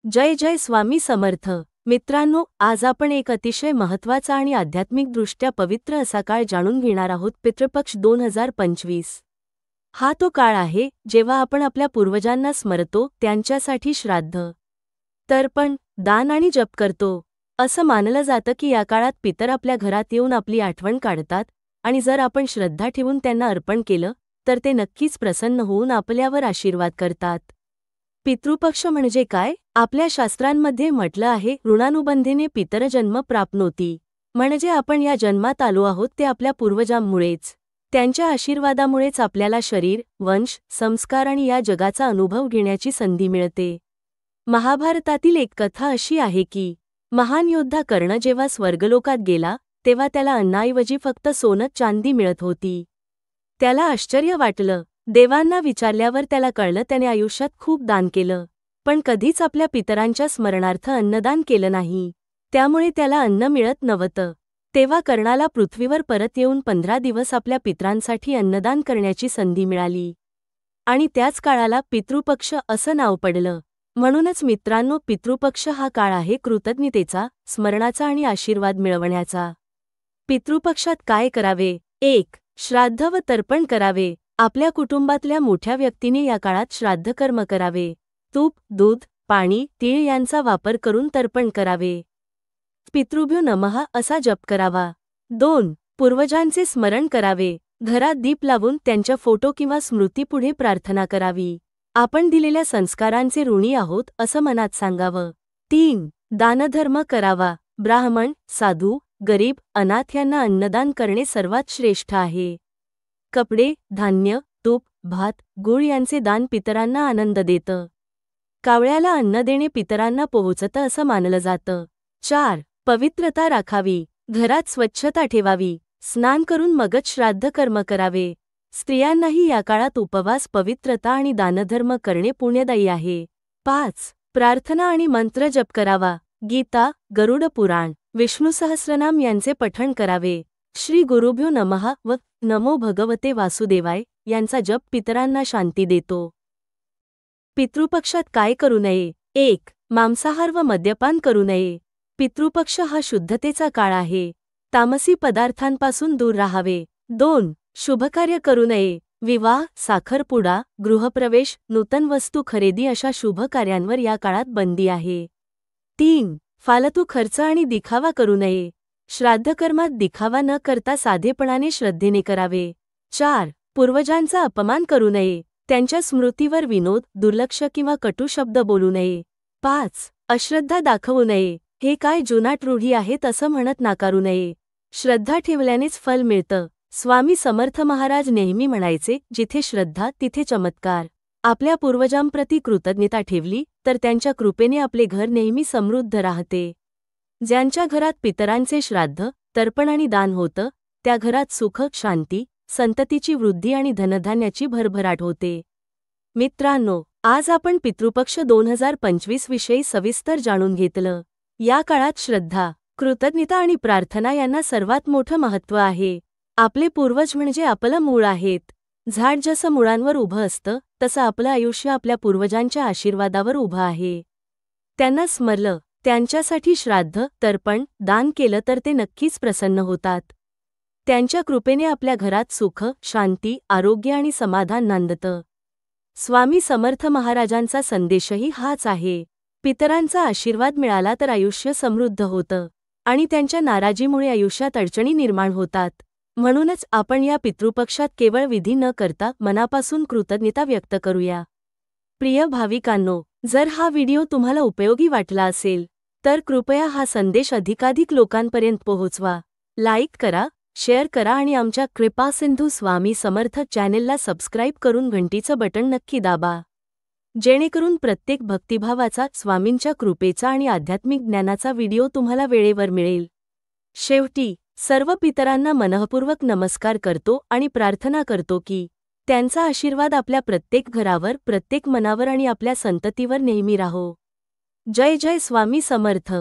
जय जय स्वामी समर्थ। मित्रांनो, आज आपण एक अतिशय महत्त्वाचा आणि आध्यात्मिकदृष्ट्या पवित्र असा काळ जाणून घेणार आहोत, पितृपक्ष 2025। हा तो काळ आहे जेव्हा आपण आपल्या पूर्वजांना स्मरतो, त्यांच्यासाठी श्राद्ध, तर्पण, दान आणि जप करतो। असं मानलं जातं की या काळात पितर आपल्या घरात येऊन आपली आठवण काढतात आणि जर आपण श्रद्धा ठेवून त्यांना अर्पण केलं तर ते नक्कीच प्रसन्न होऊन आपल्यावर आशीर्वाद करतात। पितृपक्ष म्हणजे काय? आपल्या शास्त्रांमध्ये म्हटलं आहे, ऋणानुबंधेने पितरजन्म प्राप्नोती, म्हणजे आपण या जन्मात आलो आहोत ते आपल्या पूर्वजांमुळेच। त्यांच्या आशीर्वादामुळेच आपल्याला शरीर, वंश, संस्कार आणि या जगाचा अनुभव घेण्याची संधी मिळते। महाभारतातील एक कथा अशी आहे की महान योद्धा कर्ण जेव्हा स्वर्गलोकात गेला तेव्हा त्याला अन्नाऐवजी फक्त सोनं चांदी मिळत होती। त्याला आश्चर्य वाटलं। देवांना विचारल्यावर त्याला कळलं त्याने आयुष्यात खूप दान केलं, पण कधीच आपल्या पितरांच्या स्मरणार्थ अन्नदान केलं नाही, त्यामुळे त्याला अन्न मिळत नव्हतं। तेव्हा कर्णाला पृथ्वीवर परत येऊन 15 दिवस आपल्या पितरांसाठी अन्नदान करण्याची संधी मिळाली आणि त्याच काळाला पितृपक्ष असं नाव पडलं। म्हणूनच मित्रांनो, पितृपक्ष हा काळ आहे कृतज्ञतेचा, स्मरणाचा आणि आशीर्वाद मिळवण्याचा। पितृपक्षात काय करावे? 1. श्राद्ध व तर्पण करावे। आपल्या कुटुंबातल्या मोठ्या व्यक्तीने या काळात श्राद्धकर्म करावे। तूप, दूध, पाणी, तीळ यांचा वापर करून तर्पण करावे। पितृभ्यो नमः असा जप करावा। 2. पूर्वजांचे स्मरण करावे। घरात दीप लावून त्यांच्या फोटो किंवा स्मृतीपुढे प्रार्थना करावी। आपण दिलेल्या संस्कारांचे ऋणी आहोत असं मनात सांगावं। 3. दानधर्म करावा। ब्राह्मण, साधू, गरीब, अनाथ यांना अन्नदान करणे सर्वात श्रेष्ठ आहे। कपडे, धान्य, तूप, भात, गूळ यांचे दान पितरांना आनंद देतं। कावळ्याला अन्न देणे पितरांना पोहोचतं असं मानलं जातं। 4. पवित्रता राखावी। घरात स्वच्छता ठेवावी। स्नान करून मगच श्राद्ध कर्म करावे। स्त्रियांनाही या काळात उपवास, पवित्रता आणि दानधर्म करणे पुण्यदायी आहे। 5. प्रार्थना आणि मंत्र जप करावा। गीता, गरुड पुराण, विष्णू सहस्रनाम यांचे पठण करावे। श्री गुरुभ्यो नमः व नमो भगवते वासुदेवाय यांचा जप पितरांना शांती देतो। पितृपक्षात काय करू नये? 1. मांसाहार व मद्यपान करू नये। पितृपक्ष हा शुद्धतेचा काळ आहे, तामसी पदार्थांपासून दूर राहावे। 2. शुभकार्य करू नये। विवाह, साखरपुडा, गृहप्रवेश, नूतन वस्तू खरेदी अशा शुभ कार्यांवर या काळात बंदी आहे। 3. फालतू खर्च आणि दिखावा करू नये। श्राद्धकर्मात दिखावा न करता साधेपणाने श्रद्धेने करावे। 4. पूर्वजांचा अपमान करू नये। त्यांच्या स्मृतीवर विनोद, दुर्लक्ष किंवा कटू शब्द बोलू नये। 5. अश्रद्धा दाखवू नये। हे काय जुनाट रूढी आहेत असं म्हणत नाकारू नये। श्रद्धा ठेवल्यानेच फल मिळतं। स्वामी समर्थ महाराज नेहमी म्हणायचे, जिथे श्रद्धा तिथे चमत्कार। आपल्या पूर्वजांप्रती कृतज्ञता ठेवली तर त्यांच्या कृपेने आपले घर नेहमी समृद्ध राहते। ज्यांच्या घरात पितरांचे श्राद्ध, तर्पण आणि दान होतं त्या घरात सुख, शांती, संततीची वृद्धी आणि धनधान्याची भरभराट होते। मित्रांनो, आज आपण पितृपक्ष 2025 विषयी सविस्तर जाणून घेतलं। या काळात श्रद्धा, कृतज्ञता आणि प्रार्थना यांना सर्वात मोठं महत्त्व आहे। आपले पूर्वज म्हणजे आपलं मूळ आहेत। झाड जसं मुळांवर उभं असतं तसं आपलं आयुष्य आपल्या पूर्वजांच्या आशीर्वादावर उभं आहे। त्यांना स्मरलं, त्यांच्यासाठी श्राद्ध, तर्पण, दान केलं तर ते नक्कीच प्रसन्न होतात। त्यांच्या कृपेने आपल्या घरात सुख, शांती, आरोग्य आणि समाधान नांदतं। स्वामी समर्थ महाराजांचा संदेशही हाच आहे। पितरांचा आशीर्वाद मिळाला तर आयुष्य समृद्ध होतं आणि त्यांच्या नाराजीमुळे आयुष्यात अडचणी निर्माण होतात। म्हणूनच आपण या पितृपक्षात केवळ विधी न करता मनापासून कृतज्ञता व्यक्त करूया। प्रिय भाविकांनो, जर हा व्हिडिओ तुम्हाला उपयोगी वाटला असेल तर कृपया हा संदेश अधिकाधिक लोकांपर्यंत पोहोचवा। लाईक करा, शेअर करा आणि आमच्या कृपा सिंधू स्वामी समर्थ चॅनेलला सबस्क्राईब करून घंटीचं बटन नक्की दाबा, जेणेकरून प्रत्येक भक्तिभावाचा, स्वामींच्या कृपेचा आणि आध्यात्मिक ज्ञानाचा व्हिडिओ तुम्हाला वेळेवर मिळेल। शेवटी सर्व पितरांना मनःपूर्वक नमस्कार करतो आणि प्रार्थना करतो की त्यांचा आशीर्वाद आपल्या प्रत्येक घरावर, प्रत्येक मनावर आणि आपल्या संततीवर नेहमी राहो। जय जय स्वामी समर्थ।